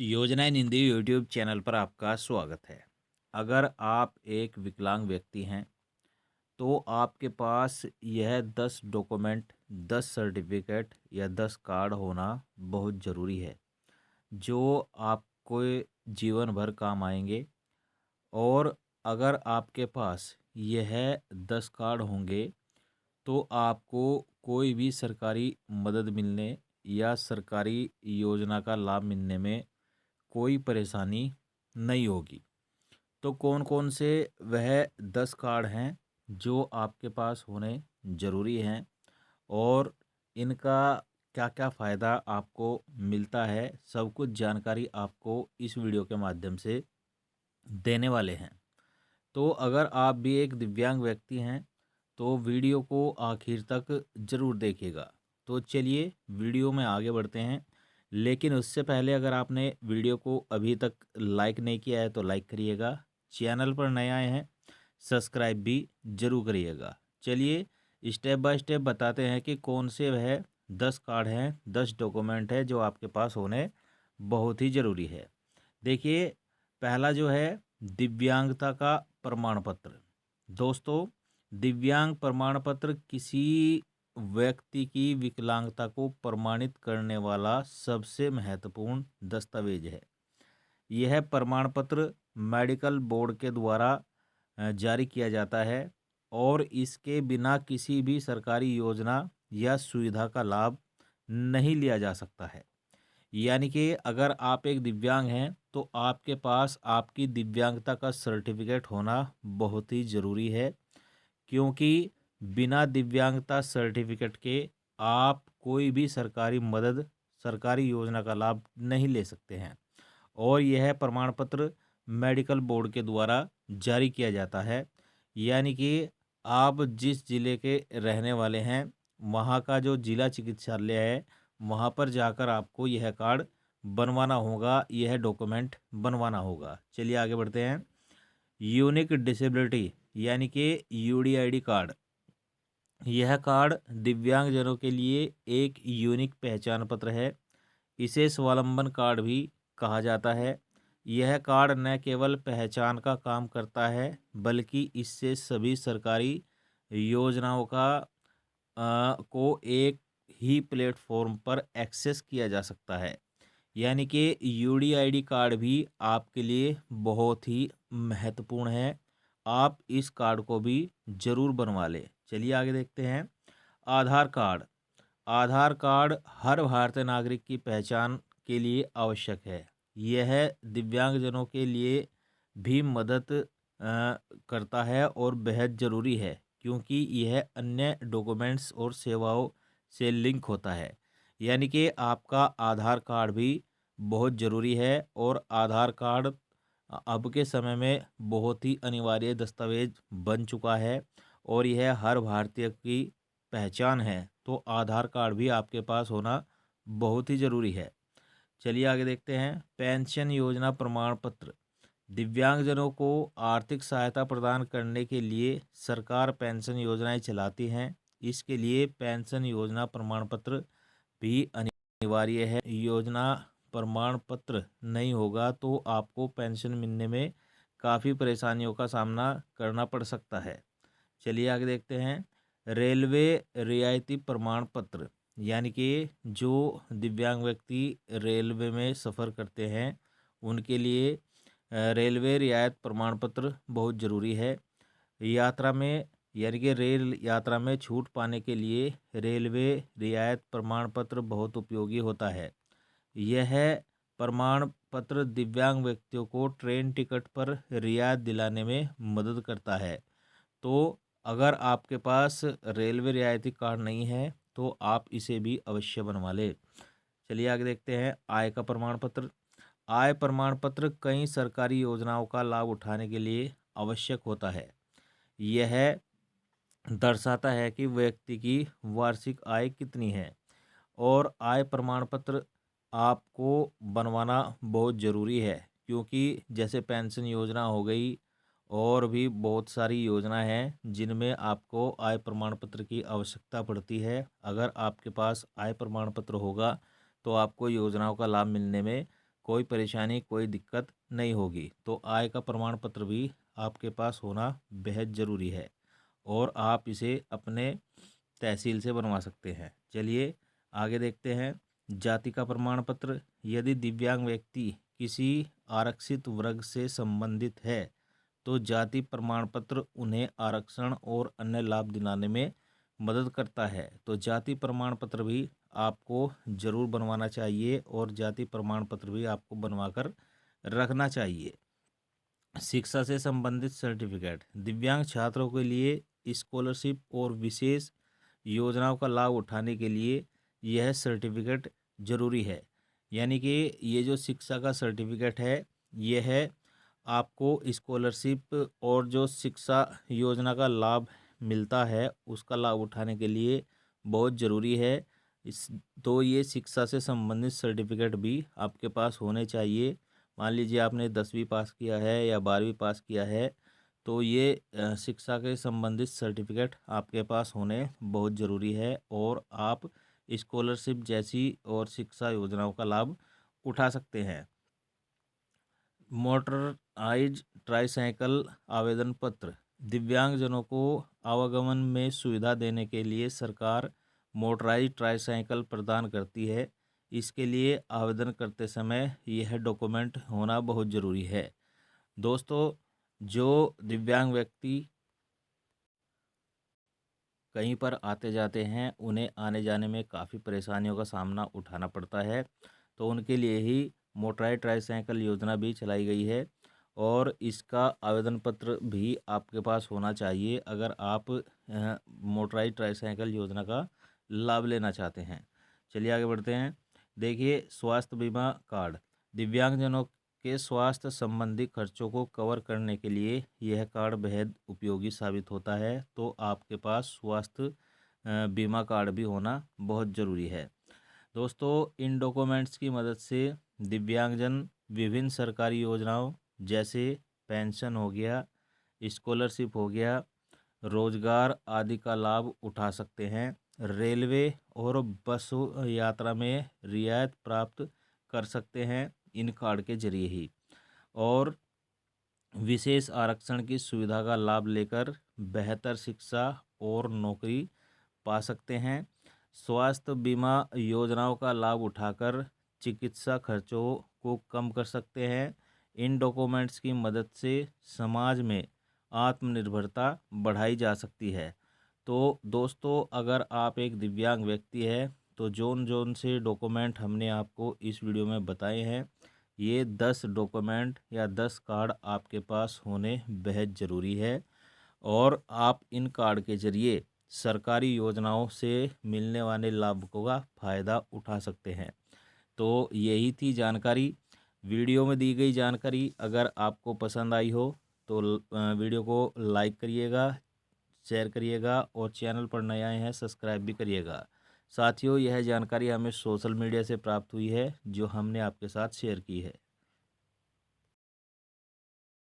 योजना इन Hindi YouTube channel पर आपका स्वागत है। अगर आप एक विकलांग व्यक्ति हैं तो आपके पास यह 10 डॉक्यूमेंट, 10 सर्टिफिकेट या 10 कार्ड होना बहुत ज़रूरी है, जो आपको जीवन भर काम आएंगे। और अगर आपके पास यह 10 कार्ड होंगे तो आपको कोई भी सरकारी मदद मिलने या सरकारी योजना का लाभ मिलने में कोई परेशानी नहीं होगी। तो कौन कौन से वह 10 कार्ड हैं जो आपके पास होने ज़रूरी हैं और इनका क्या क्या फ़ायदा आपको मिलता है, सब कुछ जानकारी आपको इस वीडियो के माध्यम से देने वाले हैं। तो अगर आप भी एक दिव्यांग व्यक्ति हैं तो वीडियो को आखिर तक ज़रूर देखिएगा। तो चलिए वीडियो में आगे बढ़ते हैं, लेकिन उससे पहले अगर आपने वीडियो को अभी तक लाइक नहीं किया है तो लाइक करिएगा। चैनल पर नए आए हैं सब्सक्राइब भी ज़रूर करिएगा। चलिए स्टेप बाय स्टेप बताते हैं कि कौन से वह 10 कार्ड हैं, 10 डॉक्यूमेंट है जो आपके पास होने बहुत ही ज़रूरी है। देखिए, पहला जो है दिव्यांगता का प्रमाण पत्र। दोस्तों, दिव्यांग प्रमाण पत्र किसी व्यक्ति की विकलांगता को प्रमाणित करने वाला सबसे महत्वपूर्ण दस्तावेज है। यह प्रमाण पत्र मेडिकल बोर्ड के द्वारा जारी किया जाता है और इसके बिना किसी भी सरकारी योजना या सुविधा का लाभ नहीं लिया जा सकता है। यानी कि अगर आप एक दिव्यांग हैं तो आपके पास आपकी दिव्यांगता का सर्टिफिकेट होना बहुत ही ज़रूरी है, क्योंकि बिना दिव्यांगता सर्टिफिकेट के आप कोई भी सरकारी मदद, सरकारी योजना का लाभ नहीं ले सकते हैं। और यह प्रमाण पत्र मेडिकल बोर्ड के द्वारा जारी किया जाता है। यानी कि आप जिस ज़िले के रहने वाले हैं, वहाँ का जो जिला चिकित्सालय है, वहाँ पर जाकर आपको यह कार्ड बनवाना होगा, यह डॉक्यूमेंट बनवाना होगा। चलिए आगे बढ़ते हैं। यूनिक डिसेबिलिटी यानी कि यूडीआईडी कार्ड। यह कार्ड दिव्यांगजनों के लिए एक यूनिक पहचान पत्र है। इसे स्वावलंबन कार्ड भी कहा जाता है। यह कार्ड न केवल पहचान का काम करता है, बल्कि इससे सभी सरकारी योजनाओं को एक ही प्लेटफॉर्म पर एक्सेस किया जा सकता है। यानी कि यूडीआईडी कार्ड भी आपके लिए बहुत ही महत्वपूर्ण है। आप इस कार्ड को भी ज़रूर बनवा लें। चलिए आगे देखते हैं। आधार कार्ड। आधार कार्ड हर भारतीय नागरिक की पहचान के लिए आवश्यक है। यह दिव्यांगजनों के लिए भी मदद करता है और बेहद ज़रूरी है, क्योंकि यह अन्य डॉक्यूमेंट्स और सेवाओं से लिंक होता है। यानी कि आपका आधार कार्ड भी बहुत ज़रूरी है और आधार कार्ड अब के समय में बहुत ही अनिवार्य दस्तावेज बन चुका है और यह हर भारतीय की पहचान है। तो आधार कार्ड भी आपके पास होना बहुत ही ज़रूरी है। चलिए आगे देखते हैं। पेंशन योजना प्रमाण पत्र। दिव्यांगजनों को आर्थिक सहायता प्रदान करने के लिए सरकार पेंशन योजनाएं चलाती हैं। इसके लिए पेंशन योजना प्रमाण पत्र भी अनिवार्य है। योजना प्रमाण पत्र नहीं होगा तो आपको पेंशन मिलने में काफ़ी परेशानियों का सामना करना पड़ सकता है। चलिए आगे देखते हैं। रेलवे रियायती प्रमाण पत्र। यानी कि जो दिव्यांग व्यक्ति रेलवे में सफ़र करते हैं उनके लिए रेलवे रियायत प्रमाण पत्र बहुत ज़रूरी है। यात्रा में, यानी कि रेल यात्रा में छूट पाने के लिए रेलवे रियायत प्रमाण पत्र बहुत उपयोगी होता है। यह प्रमाण पत्र दिव्यांग व्यक्तियों को ट्रेन टिकट पर रियायत दिलाने में मदद करता है। तो अगर आपके पास रेलवे रियायती कार्ड नहीं है तो आप इसे भी अवश्य बनवा लें। चलिए आगे देखते हैं। आय का प्रमाण पत्र। आय प्रमाण पत्र कई सरकारी योजनाओं का लाभ उठाने के लिए आवश्यक होता है। यह दर्शाता है कि व्यक्ति की वार्षिक आय कितनी है और आय प्रमाण पत्र आपको बनवाना बहुत ज़रूरी है, क्योंकि जैसे पेंशन योजना हो गई और भी बहुत सारी योजना हैं जिनमें आपको आय प्रमाण पत्र की आवश्यकता पड़ती है। अगर आपके पास आय प्रमाण पत्र होगा तो आपको योजनाओं का लाभ मिलने में कोई परेशानी, कोई दिक्कत नहीं होगी। तो आय का प्रमाण पत्र भी आपके पास होना बेहद ज़रूरी है और आप इसे अपने तहसील से बनवा सकते हैं। चलिए आगे देखते हैं। जाति का प्रमाण पत्र। यदि दिव्यांग व्यक्ति किसी आरक्षित वर्ग से संबंधित है तो जाति प्रमाण पत्र उन्हें आरक्षण और अन्य लाभ दिलाने में मदद करता है। तो जाति प्रमाण पत्र भी आपको ज़रूर बनवाना चाहिए और जाति प्रमाण पत्र भी आपको बनवाकर रखना चाहिए। शिक्षा से संबंधित सर्टिफिकेट। दिव्यांग छात्रों के लिए स्कॉलरशिप और विशेष योजनाओं का लाभ उठाने के लिए यह सर्टिफिकेट ज़रूरी है। यानी कि ये जो शिक्षा का सर्टिफिकेट है, यह आपको स्कॉलरशिप और जो शिक्षा योजना का लाभ मिलता है उसका लाभ उठाने के लिए बहुत ज़रूरी है। इस तो ये शिक्षा से संबंधित सर्टिफिकेट भी आपके पास होने चाहिए। मान लीजिए आपने 10वीं पास किया है या 12वीं पास किया है, तो ये शिक्षा के संबंधित सर्टिफिकेट आपके पास होने बहुत ज़रूरी है और आप स्कॉलरशिप जैसी और शिक्षा योजनाओं का लाभ उठा सकते हैं। मोटराइज ट्राईसाइकिल आवेदन पत्र। दिव्यांगजनों को आवागमन में सुविधा देने के लिए सरकार मोटराइज ट्राईसाइकिल प्रदान करती है। इसके लिए आवेदन करते समय यह डॉक्यूमेंट होना बहुत ज़रूरी है। दोस्तों, जो दिव्यांग व्यक्ति कहीं पर आते जाते हैं, उन्हें आने जाने में काफ़ी परेशानियों का सामना उठाना पड़ता है, तो उनके लिए ही मोटराइज ट्राईसाइकिल योजना भी चलाई गई है और इसका आवेदन पत्र भी आपके पास होना चाहिए अगर आप मोटराइज ट्राईसाइकिल योजना का लाभ लेना चाहते हैं। चलिए आगे बढ़ते हैं। देखिए, स्वास्थ्य बीमा कार्ड। दिव्यांगजनों के स्वास्थ्य संबंधी खर्चों को कवर करने के लिए यह कार्ड बेहद उपयोगी साबित होता है। तो आपके पास स्वास्थ्य बीमा कार्ड भी होना बहुत ज़रूरी है। दोस्तों, इन डॉक्यूमेंट्स की मदद से दिव्यांगजन विभिन्न सरकारी योजनाओं जैसे पेंशन हो गया, स्कॉलरशिप हो गया, रोजगार आदि का लाभ उठा सकते हैं। रेलवे और बस यात्रा में रियायत प्राप्त कर सकते हैं इन कार्ड के जरिए ही और विशेष आरक्षण की सुविधा का लाभ लेकर बेहतर शिक्षा और नौकरी पा सकते हैं। स्वास्थ्य बीमा योजनाओं का लाभ उठाकर चिकित्सा खर्चों को कम कर सकते हैं। इन डॉक्यूमेंट्स की मदद से समाज में आत्मनिर्भरता बढ़ाई जा सकती है। तो दोस्तों, अगर आप एक दिव्यांग व्यक्ति है तो जोन जोन से डॉक्यूमेंट हमने आपको इस वीडियो में बताए हैं, ये 10 डॉक्यूमेंट या 10 कार्ड आपके पास होने बेहद ज़रूरी है और आप इन कार्ड के ज़रिए सरकारी योजनाओं से मिलने वाले लाभों का फ़ायदा उठा सकते हैं। तो यही थी जानकारी। वीडियो में दी गई जानकारी अगर आपको पसंद आई हो तो वीडियो को लाइक करिएगा, शेयर करिएगा और चैनल पर नए आए हैं सब्सक्राइब भी करिएगा। साथियों, यह जानकारी हमें सोशल मीडिया से प्राप्त हुई है जो हमने आपके साथ शेयर की है।